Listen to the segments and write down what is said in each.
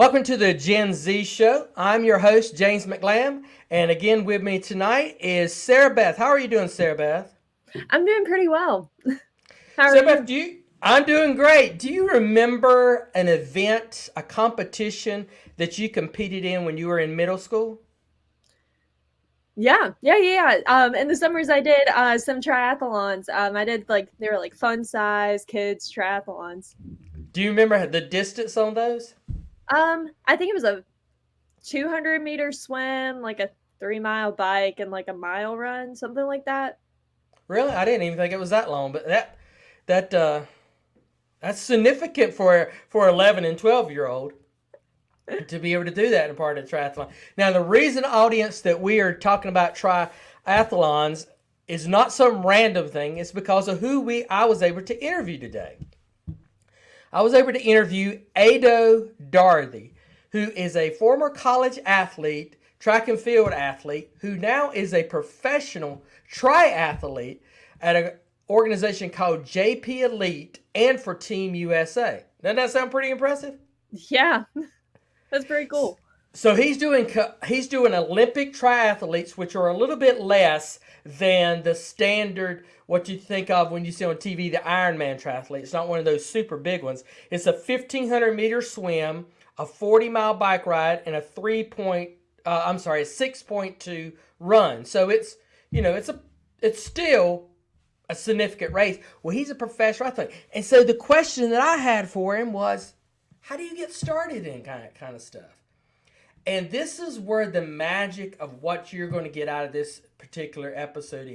Welcome to the Gen Z Show. I'm your host, James McLamb, and again with me tonight is Sarah Beth. How are you doing, Sarah Beth? I'm doing pretty well. How are Sarah Beth, you? I'm doing great. Do you remember an event, a competition that you competed in when you were in middle school? Yeah. In the summers, I did some triathlons. I did they were like fun size kids triathlons. Do you remember the distance on those? I think it was a 200-meter swim, like a 3-mile bike, and like a mile run, something like that. Really? I didn't even think it was that long, but that that's significant for 11 and 12-year-old to be able to do that in part of the triathlon. Now, the reason, audience, that we are talking about triathlons is not some random thing. It's because of who I was able to interview today. I was able to interview Adoh Doherty, who is a former college athlete, track and field athlete, who now is a professional triathlete at an organization called JP Elite and for Team USA. Doesn't that sound pretty impressive? Yeah, that's pretty cool. So he's doing Olympic triathletes, which are a little bit less than the standard what you think of when you see on TV the Ironman triathlete. It's not one of those super big ones. It's a 1,500-meter swim, a 40-mile bike ride, and a 6.2 run. So it's still a significant race. Well, he's a professional athlete, and so the question that I had for him was, how do you get started in kind of stuff? And this is where the magic of what you're going to get out of this particular episode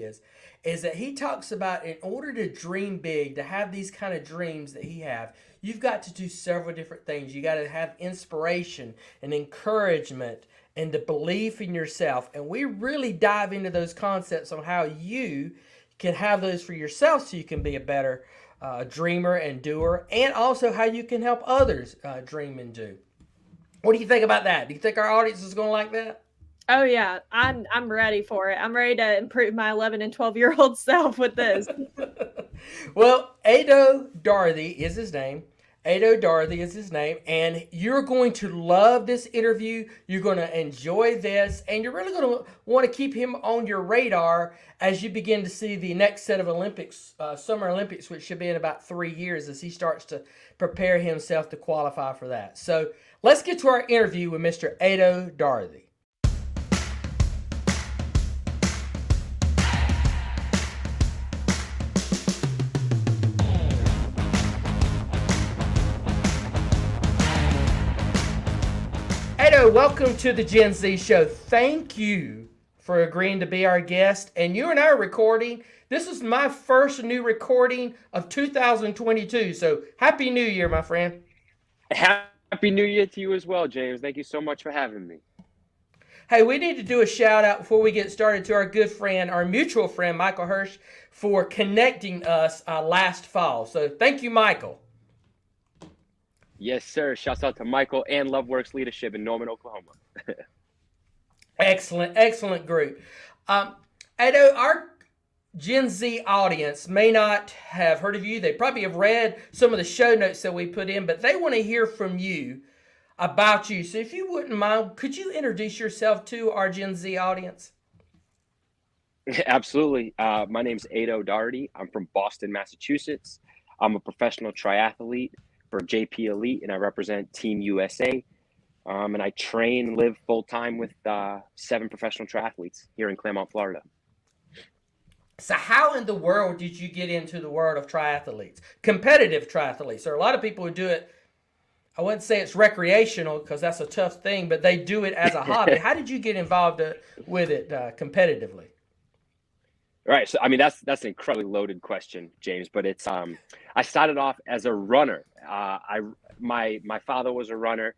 is that he talks about, in order to dream big, to have these kind of dreams that he have, you've got to do several different things. You got to have inspiration and encouragement and the belief in yourself. And we really dive into those concepts on how you can have those for yourself so you can be a better dreamer and doer, and also how you can help others dream and do. What do you think about that? Do you think our audience is going to like that? Oh yeah, I'm ready for it. I'm ready to improve my 11 and 12-year-old self with this. Well, Adoh Doherty is his name. Adoh Doherty is his name, and you're going to love this interview. You're going to enjoy this, and you're really going to want to keep him on your radar as you begin to see the next set of Olympics, Summer Olympics, which should be in about 3 years, as he starts to prepare himself to qualify for that. So let's get to our interview with Mr. Adoh Doherty. Adoh, welcome to the Gen Z Show. Thank you for agreeing to be our guest. And you and I are recording. This is my first new recording of 2022. So Happy New Year, my friend. Happy New Year to you as well, James. Thank you so much for having me. Hey, we need to do a shout out before we get started to our good friend, our mutual friend, Michael Hirsch, for connecting us last fall. So thank you, Michael. Yes, sir. Shouts out to Michael and LoveWorks Leadership in Norman, Oklahoma. Excellent group. Adoh, our Gen Z audience may not have heard of you. They probably have read some of the show notes that we put in, but they want to hear from you about you. So if you wouldn't mind, could you introduce yourself to our Gen Z audience? Absolutely. My name's Adoh Doherty. I'm from Boston, Massachusetts. I'm a professional triathlete for JP Elite, and I represent Team USA. And I train and live full-time with 7 professional triathletes here in Claremont, Florida. So how in the world did you get into the world of triathletes, competitive triathletes? There are a lot of people who do it, I wouldn't say it's recreational because that's a tough thing, but they do it as a hobby. How did you get involved with it competitively? Right. So, I mean, that's an incredibly loaded question, James, but it's, I started off as a runner. My father was a runner.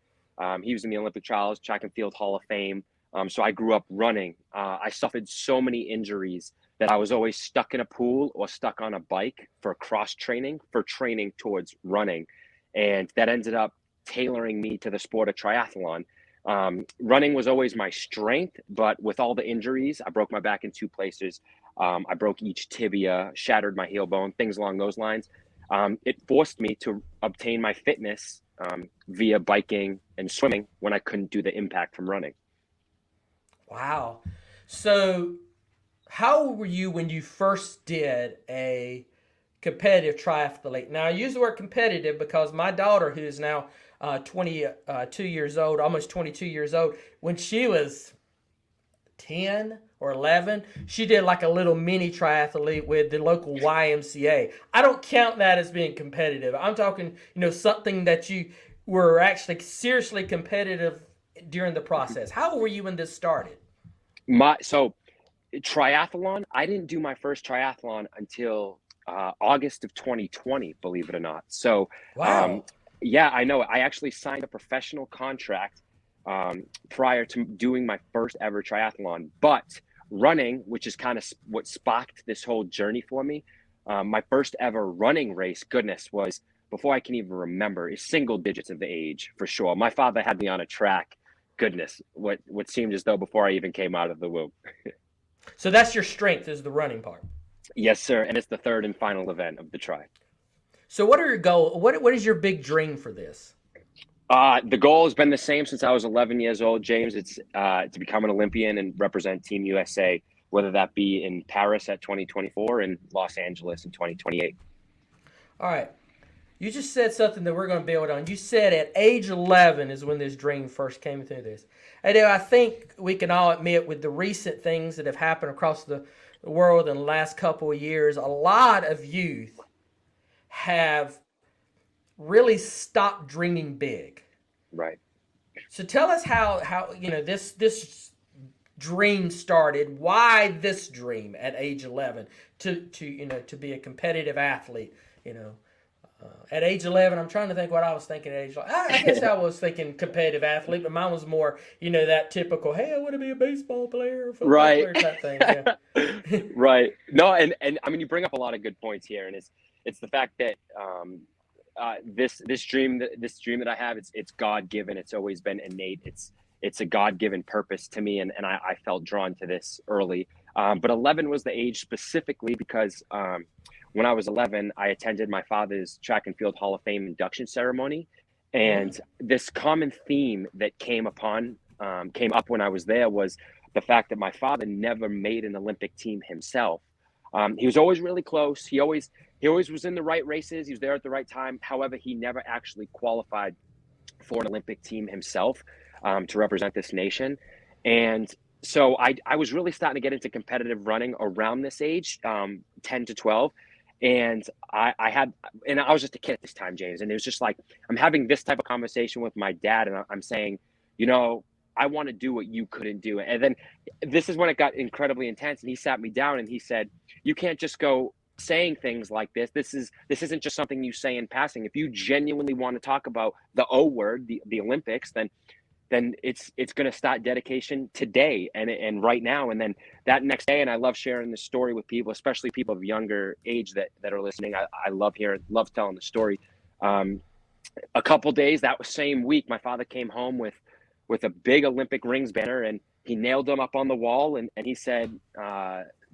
He was in the Olympic trials, track and field Hall of Fame. So I grew up running. I suffered so many injuries that I was always stuck in a pool or stuck on a bike for cross training, for training towards running. And that ended up tailoring me to the sport of triathlon. Running was always my strength, but with all the injuries, I broke my back in 2 places. I broke each tibia, shattered my heel bone, things along those lines. it forced me to obtain my fitness via biking and swimming when I couldn't do the impact from running. Wow. So, how old were you when you first did a competitive triathlete? Now, I use the word competitive because my daughter, who is now 22 years old, almost 22 years old, when she was 10 or 11, she did like a little mini triathlete with the local YMCA. I don't count that as being competitive. I'm talking, something that you were actually seriously competitive during the process. How old were you when this started? So triathlon, I didn't do my first triathlon until August of 2020, believe it or not. So, wow. Yeah, I know. I actually signed a professional contract prior to doing my first ever triathlon. But running, which is kind of what sparked this whole journey for me, my first ever running race, goodness, was before I can even remember, is single digits of the age for sure. My father had me on a track. Goodness, what seemed as though before I even came out of the womb. So that's your strength, is the running part. Yes, sir. And it's the third and final event of the tri. So what are your goals? What is your big dream for this? The goal has been the same since I was 11 years old, James. It's to become an Olympian and represent Team USA, whether that be in Paris at 2024 and Los Angeles in 2028. All right. You just said something that we're going to build on. You said at age 11 is when this dream first came through this. Adoh, I think we can all admit with the recent things that have happened across the world in the last couple of years, a lot of youth have really stopped dreaming big. Right. So tell us how this dream started. Why this dream at age 11 to be a competitive athlete? At age 11, I'm trying to think what I was thinking at age 11. I guess I was thinking competitive athlete, but mine was more, that typical, hey, I want to be a baseball player or football player type thing. Yeah. Right. No, and I mean, you bring up a lot of good points here, and it's the fact that this dream that I have, it's God-given. It's always been innate. It's a God-given purpose to me, and I felt drawn to this early. But 11 was the age specifically because when I was 11, I attended my father's track and field Hall of Fame induction ceremony. And this common theme that came up when I was there was the fact that my father never made an Olympic team himself. He was always really close. He always was in the right races. He was there at the right time. However, he never actually qualified for an Olympic team himself to represent this nation. And so I was really starting to get into competitive running around this age, 10 to 12. And I was just a kid at this time, James. And it was just like, I'm having this type of conversation with my dad. And I'm saying, I want to do what you couldn't do. And then this is when it got incredibly intense. And he sat me down and he said, you can't just go saying things like this. This isn't just something you say in passing. If you genuinely want to talk about the O word, the Olympics, then it's going to start dedication today and right now. And then that next day, and I love sharing this story with people, especially people of younger age that are listening. I love telling the story. A couple days, that same week, my father came home with a big Olympic rings banner, and he nailed them up on the wall. And he said,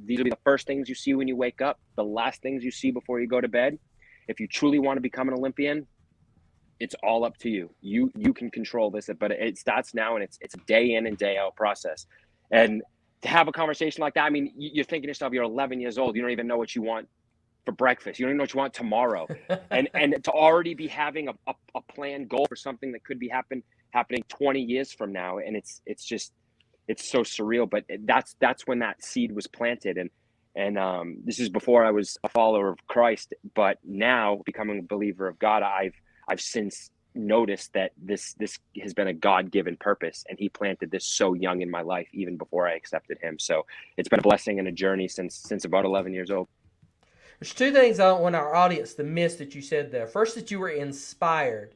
these will be the first things you see when you wake up, the last things you see before you go to bed. If you truly want to become an Olympian, it's all up to you. You can control this, but it starts now, and it's a day in and day out process. And to have a conversation like that, I mean, you're thinking to yourself, you're 11 years old. You don't even know what you want for breakfast. You don't even know what you want tomorrow. and to already be having a planned goal for something that could be happening 20 years from now. And it's so surreal, but that's when that seed was planted. And this is before I was a follower of Christ, but now becoming a believer of God, I've since noticed that this has been a God-given purpose, and he planted this so young in my life, even before I accepted him. So it's been a blessing and a journey since about 11 years old. There's two things I want our audience to miss that you said there. First, that you were inspired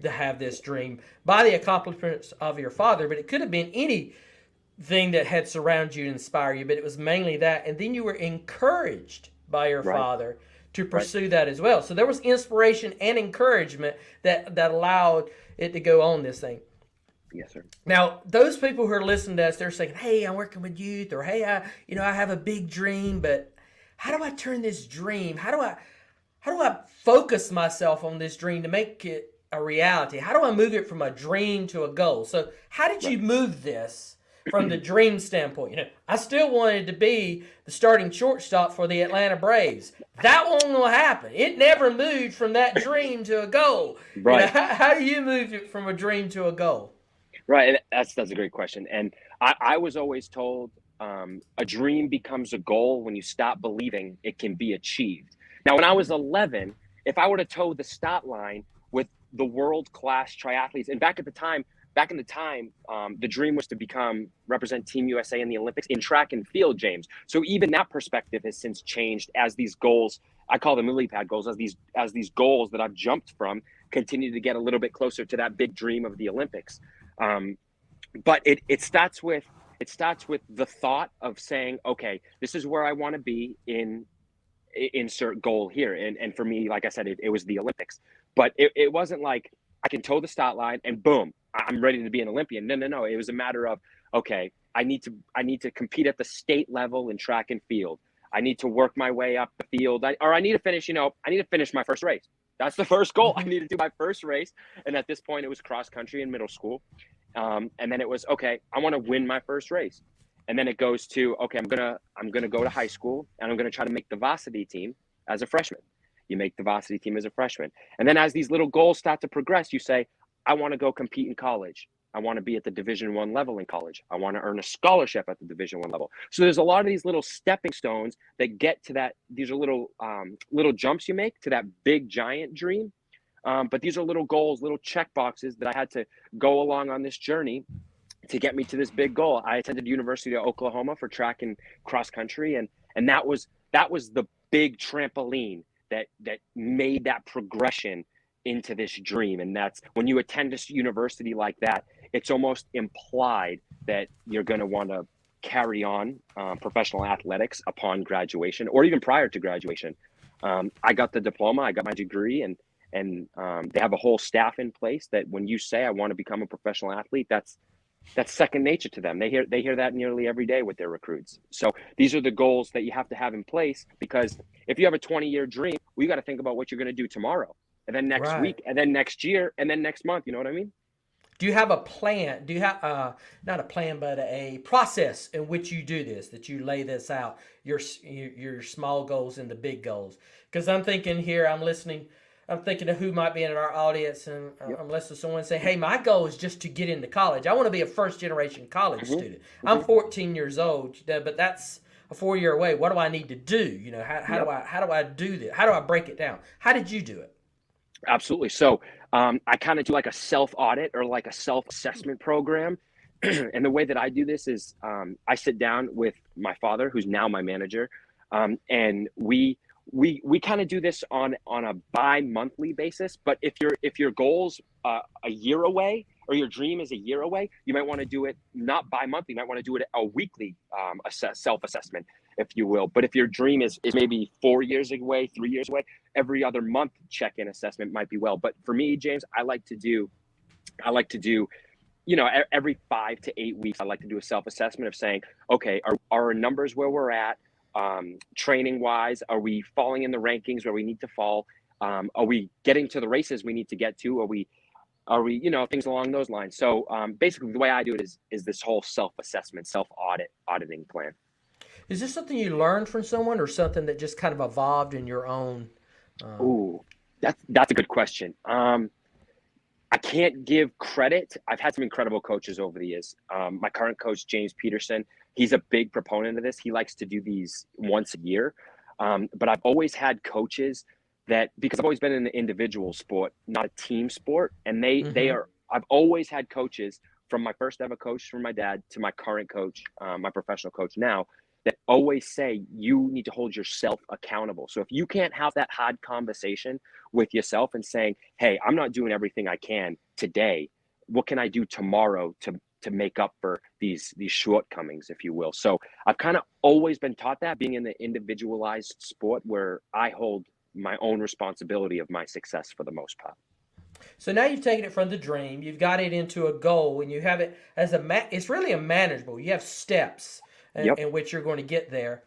to have this dream by the accomplishments of your father, but it could have been anything that had surrounded you to inspire you, but it was mainly that. And then you were encouraged by your father to pursue that as well. So there was inspiration and encouragement that allowed it to go on this thing. Yes, sir. Now, those people who are listening to us, they're saying, hey, I'm working with youth, or hey, I have a big dream, but how do I turn this dream? How focus myself on this dream to make it a reality? How do I move it from a dream to a goal? So how did you move this from the dream standpoint? I still wanted to be the starting shortstop for the Atlanta Braves. That won't gonna happen. It never moved from that dream to a goal. Right. How do you move it from a dream to a goal? Right. And that's a great question. And I was always told a dream becomes a goal when you stop believing it can be achieved. Now, when I was 11, if I were to toe the start line with the world-class triathletes, and back in the time, the dream was to represent Team USA in the Olympics in track and field, James. So even that perspective has since changed as these goals, I call them lily pad goals, as these goals that I've jumped from continue to get a little bit closer to that big dream of the Olympics. But it starts with the thought of saying, okay, this is where I want to be in insert goal here. And for me, like I said, it was the Olympics. But it wasn't like I can toe the start line and boom, I'm ready to be an Olympian. No. It was a matter of, okay, I need to compete at the state level in track and field. I need to work my way up the field. I need to finish my first race. That's the first goal. I need to do my first race. And at this point, it was cross country in middle school. And then it was, okay, I want to win my first race. And then it goes to, okay, I'm gonna go to high school and I'm gonna try to make the varsity team as a freshman. You make the varsity team as a freshman. And then as these little goals start to progress, you say, I want to go compete in college. I want to be at the Division I level in college. I want to earn a scholarship at the Division I level. So there's a lot of these little stepping stones that get to that. These are little jumps you make to that big giant dream. But these are little goals, little check boxes that I had to go along on this journey to get me to this big goal. I attended University of Oklahoma for track and cross country, and that was the big trampoline that made that progression into this dream. And that's when you attend a university like that, it's almost implied that you're going to want to carry on professional athletics upon graduation or even prior to graduation. I got the diploma, I got my degree, and they have a whole staff in place that when you say I want to become a professional athlete, that's second nature to them. They hear that nearly every day with their recruits. So these are the goals that you have to have in place, because if you have a 20-year dream, we got to think about what you're going to do tomorrow, and then next week, and then next year, and then next month. You know what I mean? Do you have a plan? Do you have not a plan, but a process in which you do this, that you lay this out, your small goals and the big goals? Because I'm thinking here, I'm thinking of who might be in our audience, and I'm listening to someone say, hey, my goal is just to get into college. I want to be a first-generation college student. I'm 14 years old, but that's a 4-year away. What do I need to do? How do I do this? How do I break it down? How did you do it? Absolutely. So I kind of do like a self-audit or like a self-assessment program. And the way that I do this is I sit down with my father, who's now my manager, and we kind of do this on a bi-monthly basis. But if your goal's a year away, or your dream is a year away, you might want to do it not bi-monthly. You might want to do it a weekly self-assessment, if you will. But if your dream is maybe 4 years away, 3 years away, every other month check-in assessment might be well. But for me, James, I like to do, every 5 to 8 weeks, I like to do a self-assessment of saying, okay, are our numbers where we're at? Training wise, are we falling in the rankings where we need to fall? Are we getting to the races we need to get to? Are we things along those lines? So basically the way I do it is this whole self-assessment, auditing plan. Is this something you learned from someone, or something that just kind of evolved in your own? Ooh, that's a good question. I can't give credit. I've had some incredible coaches over the years. My current coach, James Peterson, he's a big proponent of this. He likes to do these once a year. But I've always had coaches because I've always been in an individual sport, not a team sport. And I've always had coaches, from my first ever coach from my dad to my current coach, my professional coach now, that always say you need to hold yourself accountable. So if you can't have that hard conversation with yourself and saying, hey, I'm not doing everything I can today, what can I do tomorrow to make up for these shortcomings, if you will? So I've kind of always been taught that, being in the individualized sport where I hold my own responsibility of my success for the most part. So now you've taken it from the dream, you've got it into a goal, and you have it as it's really a manageable. You have steps in which you're going to get there.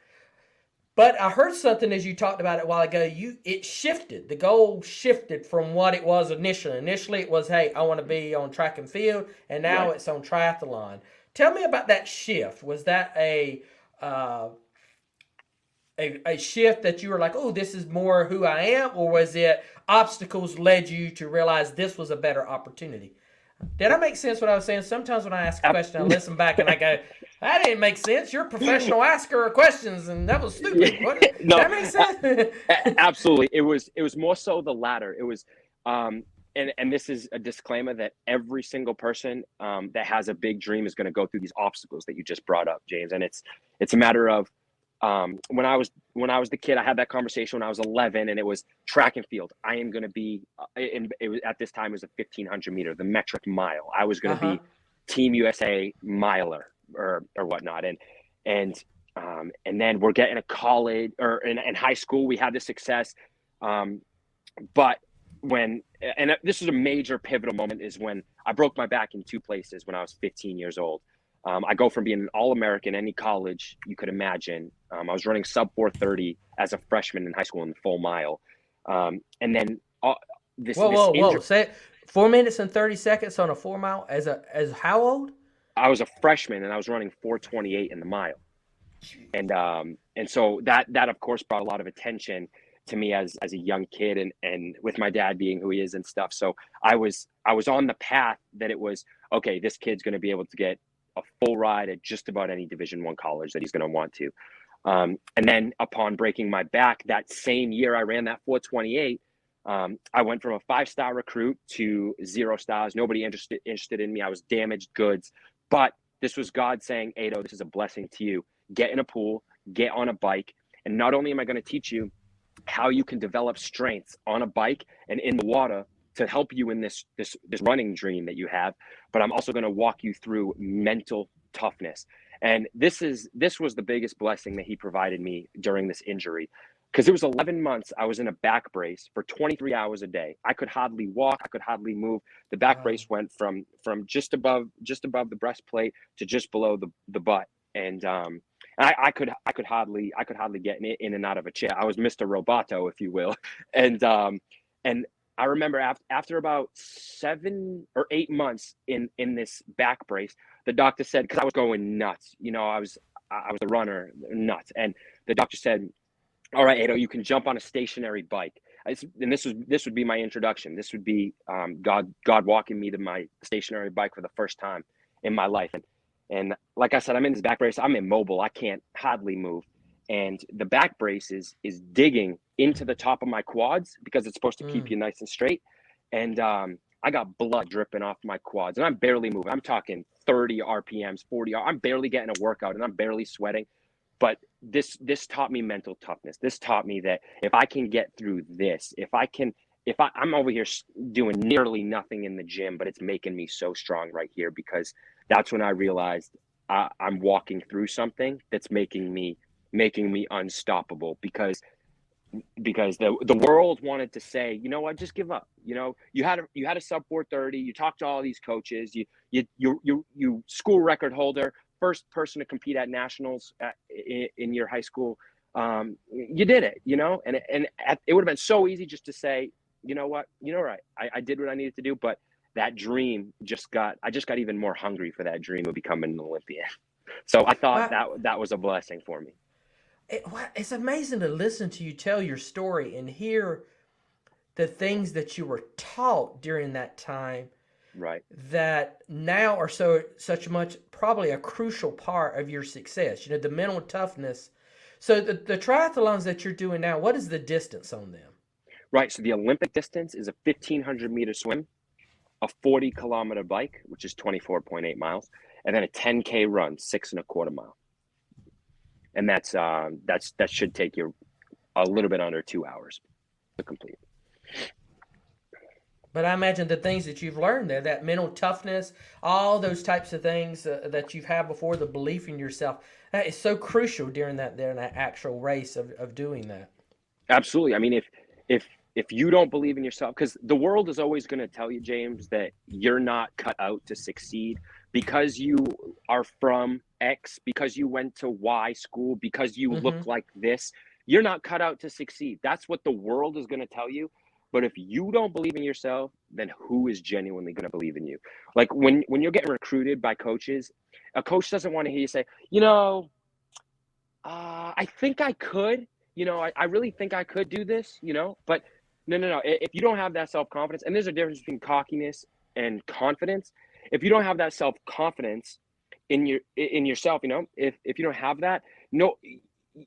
But I heard something as you talked about it a while ago. It shifted. The goal shifted from what it was initially. Initially, it was, hey, I want to be on track and field, and now Right. it's on triathlon. Tell me about that shift. Was that uh, a shift that you were like, oh, this is more who I am, or was it obstacles led you to realize this was a better opportunity? Did I make sense what I was saying? Sometimes when I ask a question, I listen back and I go, that didn't make sense. You're a professional asker of questions, and that was stupid. What? No, That makes sense. absolutely. It was more so the latter. It was, and this is a disclaimer that every single person that has a big dream is going to go through these obstacles that you just brought up, James. And it's a matter of when I was the kid, I had that conversation when I was 11, and it was track and field. I am going to be, it was at this time it was a 1500 meter, the metric mile. I was going to be Team USA miler or whatnot, and then we're getting a college or in high school we had this success, but this was a major pivotal moment is when I broke my back in two places when I was 15 years old. I go from being an All-American, any college you could imagine. I was running sub 4:30 as a freshman in high school in the full mile. And then Whoa. Say it. 4 minutes and 30 seconds on a 4 mile as how old? I was a freshman and I was running 4:28 in the mile. And so that of course brought a lot of attention to me as a young kid and with my dad being who he is and stuff. So I was on the path that it was, okay, this kid's going to be able to get a full ride at just about any Division I college that he's going to want to. And then upon breaking my back that same year I ran that 4:28, I went from a 5-star recruit to 0 stars. Nobody interested in me. I was damaged goods. But this was God saying, Adoh, this is a blessing to you. Get in a pool, get on a bike. And not only am I going to teach you how you can develop strengths on a bike and in the water to help you in this running dream that you have, but I'm also going to walk you through mental toughness. And this was the biggest blessing that he provided me during this injury, because it was 11 months I was in a back brace for 23 hours a day. I could hardly walk, I could hardly move. The back brace went from just above the breastplate to just below the butt, and I could hardly get in and out of a chair. I was Mr. Roboto, if you will, and I remember after about 7 or 8 months in this back brace, the doctor said, because I was going nuts, I was a runner, nuts, and the doctor said, all right, Adoh, you can jump on a stationary bike. And this would be my introduction. This would be God walking me to my stationary bike for the first time in my life. And like I said, I'm in this back brace. I'm immobile. I can't hardly move. And the back brace is digging into the top of my quads because it's supposed to keep you nice and straight. And I got blood dripping off my quads, and I'm barely moving. I'm talking 30 RPMs, 40. I'm barely getting a workout, and I'm barely sweating. But this taught me mental toughness. This taught me that if I can get through this, I'm over here doing nearly nothing in the gym, but it's making me so strong right here, because that's when I realized I'm walking through something that's making me unstoppable, because the world wanted to say, you know what, just give up. You had a sub 4:30. You talked to all these coaches. You school record holder, first person to compete at nationals in your high school. You did it, and it would have been so easy just to say, you know what, right, I did what I needed to do. But that dream I just got even more hungry for that dream of becoming an Olympian. So I thought that was a blessing for me. It's amazing to listen to you tell your story and hear the things that you were taught during that time, right, that now are such much probably a crucial part of your success. The mental toughness. So the triathlons that you're doing now, what is the distance on them? Right. So the Olympic distance is a 1,500 meter swim, a 40-kilometer bike, which is 24.8 miles, and then a 10K run, 6.25 miles. And that should take you a little bit under 2 hours to complete. But I imagine the things that you've learned there, that mental toughness, all those types of things that you've had before, the belief in yourself, that is so crucial during that actual race of doing that. Absolutely. I mean, if you don't believe in yourself, because the world is always going to tell you, James, that you're not cut out to succeed. because you are from X, because you went to Y school, because you look like this, you're not cut out to succeed. That's what the world is going to tell you. But if you don't believe in yourself, then who is genuinely going to believe in you? Like when you're getting recruited by coaches, a coach doesn't want to hear you say, I think I could, I really think I could do this, but no. If you don't have that self-confidence, and there's a difference between cockiness and confidence. If you don't have that self-confidence in yourself, if you don't have that, no,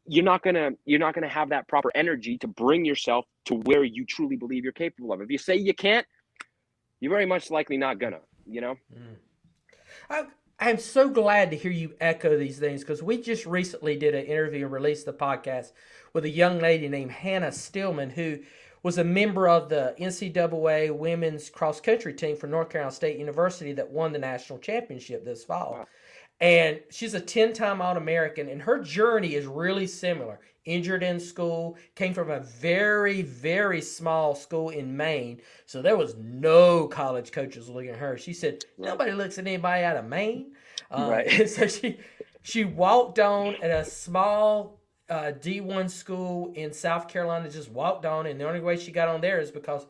you're not gonna have that proper energy to bring yourself to where you truly believe you're capable of. If you say you can't, you're very much likely not gonna, I'm so glad to hear you echo these things, because we just recently did an interview and released the podcast with a young lady named Hannah Stillman, who was a member of the NCAA women's cross country team for North Carolina State University that won the national championship this fall. Wow. And she's a 10-time All-American, and her journey is really similar. Injured in school, came from a very, very small school in Maine, so there was no college coaches looking at her. She said, nobody looks at anybody out of Maine. Right. So she walked on at a small D1 school in South Carolina, just walked on, and the only way she got on there is because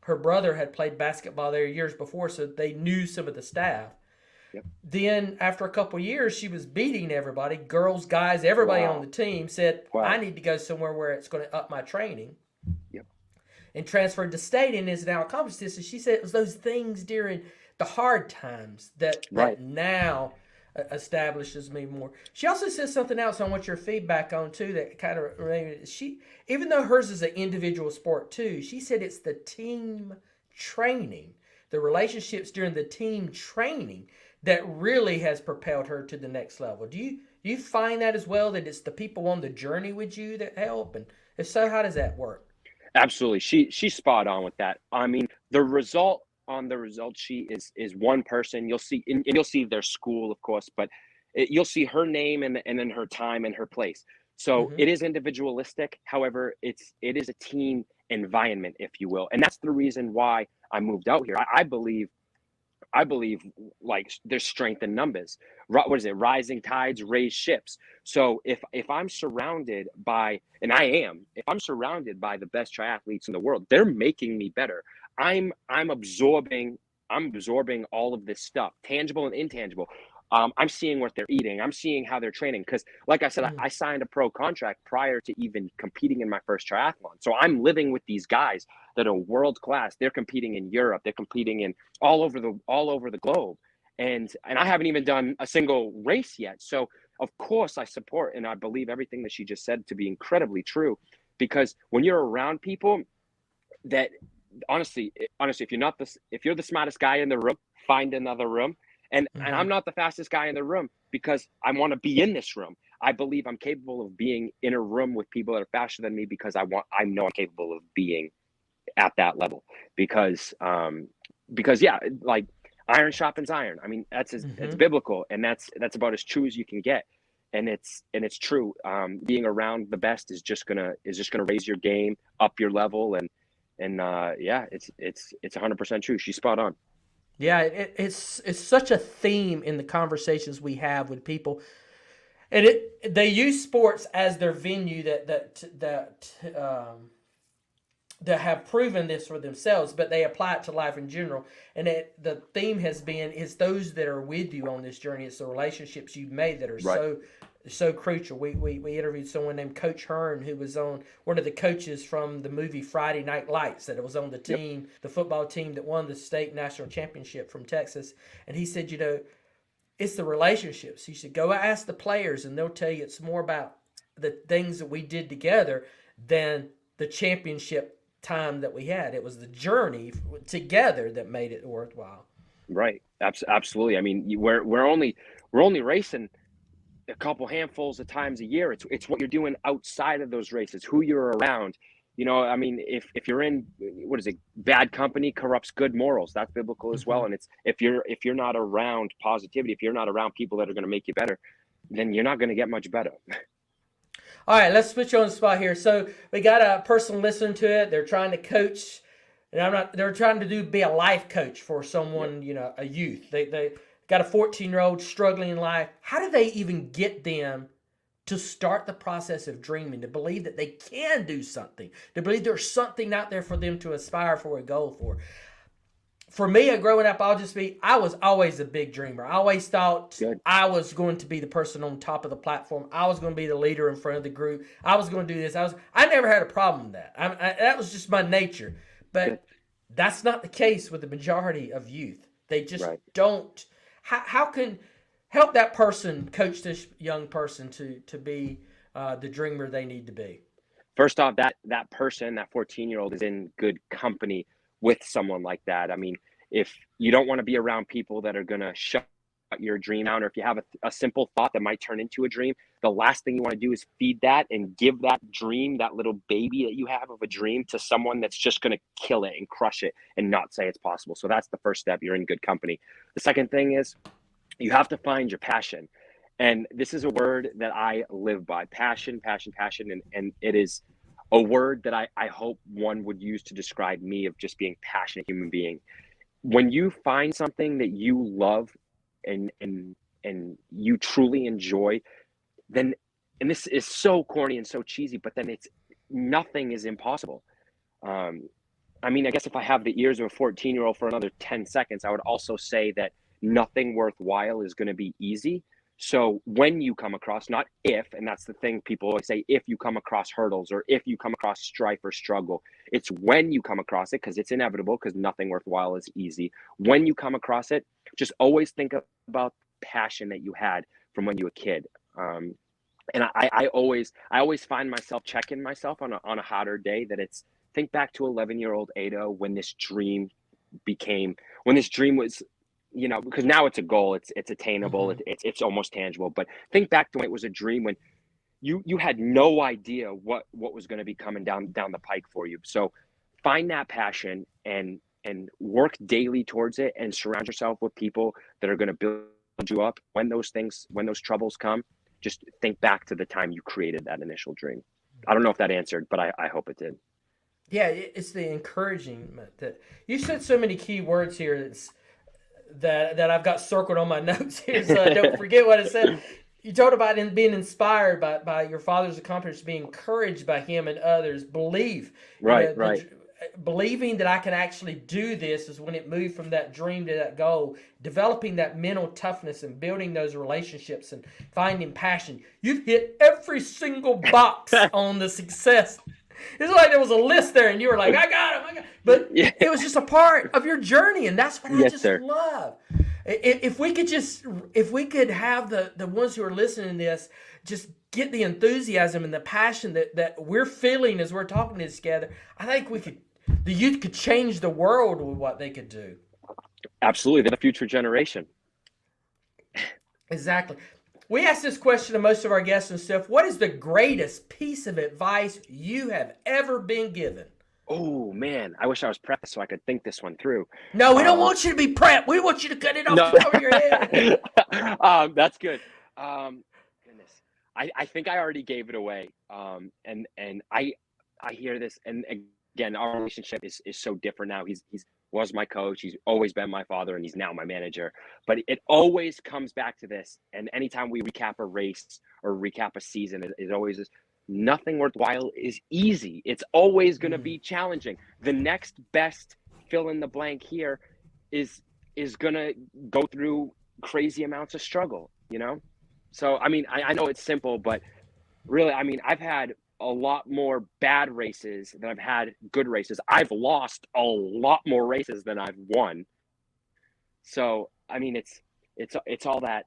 her brother had played basketball there years before, so they knew some of the staff. Yep. Then after a couple of years, she was beating everybody, girls, guys, everybody on the team said, I need to go somewhere where it's going to up my training. Yep. And transferred to state and is now accomplished this. And she said it was those things during the hard times that now establishes me more. She also says something else I want your feedback on too that kind of, even though hers is an individual sport too, she said it's the team training, the relationships during the team training that really has propelled her to the next level. Do you find that as well, that it's the people on the journey with you that help? And if so, how does that work? Absolutely. She's spot on with that. I mean, the result on the result sheet is one person. You'll see, and you'll see their school, of course, but you'll see her name and then her time and her place. So it is individualistic. However, it is a team environment, if you will. And that's the reason why I moved out here. I believe like there's strength in numbers. What is it? Rising tides raise ships. So if I'm surrounded by, and I am, if I'm surrounded by the best triathletes in the world, they're making me better. I'm absorbing all of this stuff, tangible and intangible. I'm seeing what they're eating. I'm seeing how they're training. Because like I said, I signed a pro contract prior to even competing in my first triathlon. So I'm living with these guys that are world class. They're competing in Europe. They're competing in all over the globe. And I haven't even done a single race yet. So of course I support and I believe everything that she just said to be incredibly true. Because when you're around people that honestly, if you're the smartest guy in the room, find another room. And I'm not the fastest guy in the room because I want to be in this room. I believe I'm capable of being in a room with people that are faster than me because I know I'm capable of being at that level. Because yeah, like iron sharpens iron. I mean, it's biblical, and that's about as true as you can get. And it's true. Being around the best is just gonna raise your game, up your level, and yeah, it's 100% true. She's spot on. Yeah, it's such a theme in the conversations we have with people, and they use sports as their venue that have proven this for themselves, but they apply it to life in general. And the theme has been it's those that are with you on this journey. It's the relationships you've made that are so crucial. We interviewed someone named Coach Hearn, who was on one of the coaches from the movie Friday Night Lights, that was on the team, the football team that won the state national championship from Texas. And he said, it's the relationships. He said, go ask the players and they'll tell you it's more about the things that we did together than the championship time that we had. It was the journey together that made it worthwhile. Right. Absolutely. I mean, we're only racing a couple handfuls of times a year. It's what you're doing outside of those races, who you're around. I mean, if you're in, what is it? Bad company corrupts good morals. That's biblical as well. And it's if you're not around positivity, if you're not around people that are going to make you better, then you're not going to get much better. All right, let's switch on the spot here. So we got a person listening to it. They're trying to coach, and they're trying to be a life coach for someone, a youth. got a 14-year-old struggling in life. How do they even get them to start the process of dreaming, to believe that they can do something, to believe there's something out there for them to aspire for, a goal for? For me, growing up, I was always a big dreamer. I always thought I was going to be the person on top of the platform. I was going to be the leader in front of the group. I was going to do this. I never had a problem with that. That was just my nature. But that's not the case with the majority of youth. They just don't. How can help that person coach this young person to be the dreamer they need to be? First off, that person, that 14-year-old, is in good company with someone like that. I mean, if you don't want to be around people that are going to shut your dream down, or if you have a simple thought that might turn into a dream, the last thing you want to do is feed that and give that dream, that little baby that you have of a dream, to someone that's just going to kill it and crush it and not say it's possible. So that's the first step. You're in good company. The second thing is you have to find your passion. And this is a word that I live by: passion, passion, passion. And it is a word that I hope one would use to describe me, of just being a passionate human being. When you find something that you love and you truly enjoy, then, and this is so corny and so cheesy, but then nothing is impossible. I mean, I guess if I have the ears of a 14-year-old for another 10 seconds, I would also say that nothing worthwhile is going to be easy. So when you come across, not if, and that's the thing people always say, if you come across hurdles or if you come across strife or struggle, it's when you come across it, because it's inevitable, because nothing worthwhile is easy. When you come across it, just always think about passion that you had from when you were a kid. And I always find myself checking myself on a hotter day, that it's, think back to 11-year-old Adoh, when this dream was, you know, because now it's a goal, it's attainable, it's almost tangible. But think back to when it was a dream, when you had no idea what was going to be coming down the pike for you. So find that passion and work daily towards it, and surround yourself with people that are going to build you up. When those troubles come, just think back to the time you created that initial dream. I don't know if that answered, but I hope it did. Yeah, it's the encouragement that you said. So many key words here that I've got circled on my notes here, so I don't forget what it said. You talked about being inspired by your father's accomplishments, being encouraged by him and others. Believe, right. Believing that I can actually do this is when it moved from that dream to that goal. Developing that mental toughness and building those relationships and finding passion. You've hit every single box on the success. It's like there was a list there, and you were like, I got him. But it was just a part of your journey, and that's what I just love. If we could have the ones who are listening to this just get the enthusiasm and the passion that we're feeling as we're talking this together, I think the youth could change the world with what they could do. Absolutely. They're the future generation. Exactly. We ask this question to most of our guests and stuff. What is the greatest piece of advice you have ever been given? Oh, man. I wish I was prepped so I could think this one through. No, we don't want you to be prepped. We want you to cut it off the top of your head. That's good. Goodness. I think I already gave it away. And I hear this. And again, our relationship is so different now. He's was my coach. He's always been my father, and he's now my manager. But it always comes back to this. And anytime we recap a race or recap a season, it always is, nothing worthwhile is easy. It's always going to be challenging. The next best fill in the blank here is going to go through crazy amounts of struggle, you know? So, I mean, I know it's simple, but really, I mean, I've had a lot more bad races than I've had good races. I've lost a lot more races than I've won. So, I mean, it's all that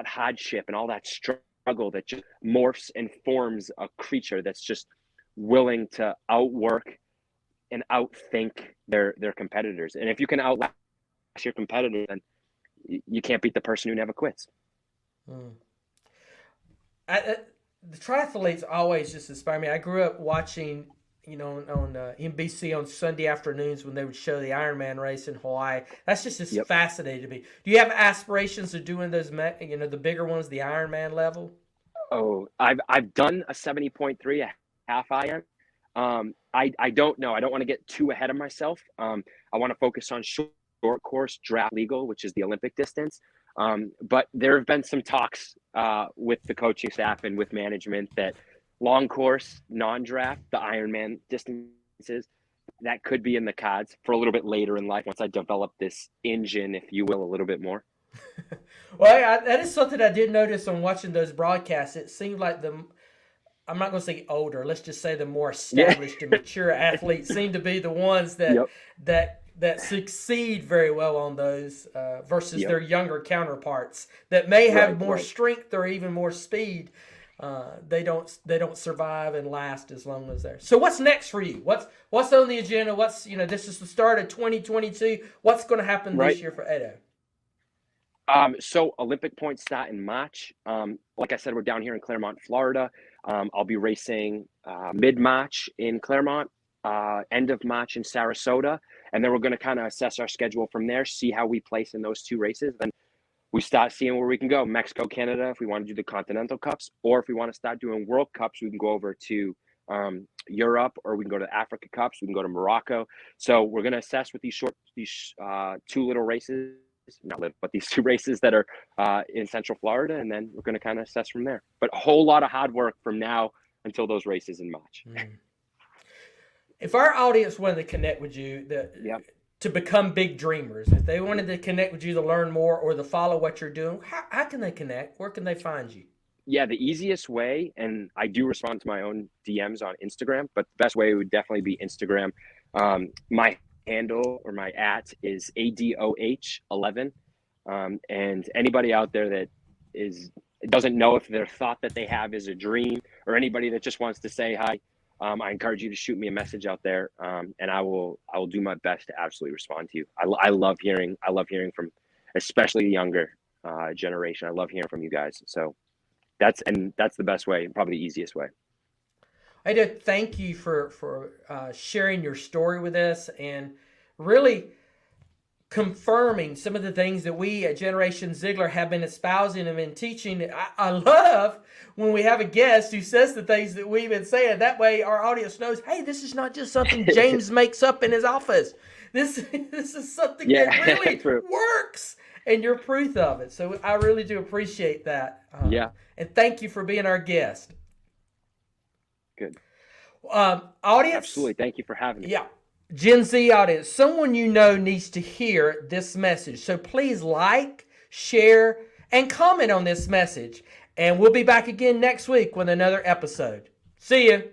hardship and all that struggle that just morphs and forms a creature that's just willing to outwork and outthink their competitors. And if you can outlast your competitor, then you can't beat the person who never quits. The triathletes always just inspire me. I grew up watching, on NBC on Sunday afternoons when they would show the Ironman race in Hawaii. That's just fascinating to me. Do you have aspirations of doing those, the bigger ones, the Ironman level? Oh, I've done a 70.3, a half Iron. I don't know. I don't want to get too ahead of myself. I want to focus on short short course draft legal, which is the Olympic distance. But there have been some talks with the coaching staff and with management that long course, non-draft, the Ironman distances, that could be in the cards for a little bit later in life once I develop this engine, if you will, a little bit more. Well, that is something I did notice on watching those broadcasts. It seemed like I'm not going to say older, let's just say the more established and mature athletes seem to be the ones that succeed very well on those versus their younger counterparts that may have more strength or even more speed. They don't survive and last as long as they're. So what's next for you? What's on the agenda? This is the start of 2022. What's going to happen this year for Adoh? So Olympic points start in March. Like I said, we're down here in Claremont, Florida. I'll be racing mid-March in Claremont, end of March in Sarasota, and then we're going to kind of assess our schedule from there, see how we place in those two races. Then we start seeing where we can go. Mexico, Canada, if we want to do the Continental Cups, or if we want to start doing World Cups, we can go over to Europe, or we can go to Africa Cups. We can go to Morocco. So we're going to assess with these two little races. Not little, but these two races that are in Central Florida, and then we're going to kind of assess from there. But a whole lot of hard work from now until those races in March. If our audience wanted to connect with you to become big dreamers, if they wanted to connect with you to learn more or to follow what you're doing, how can they connect? Where can they find you? Yeah, the easiest way, and I do respond to my own DMs on Instagram, but the best way would definitely be Instagram. My handle or my @ is ADOH11. And anybody out there that doesn't know if their thought that they have is a dream, or anybody that just wants to say hi, I encourage you to shoot me a message out there, and I will do my best to absolutely respond to you. I love hearing from especially the younger generation. I love hearing from you guys. So that's the best way, probably the easiest way. Adoh, thank you for sharing your story with us and really confirming some of the things that we at Generation Ziegler have been espousing and been teaching. I love when we have a guest who says the things that we've been saying. That way our audience knows, hey, this is not just something James makes up in his office. This is something that really works, and you're proof of it. So I really do appreciate that. And thank you for being our guest. Good. Audience. Absolutely. Thank you for having me. Yeah. Gen Z audience, someone you know needs to hear this message. So please like, share, and comment on this message. And we'll be back again next week with another episode. See you.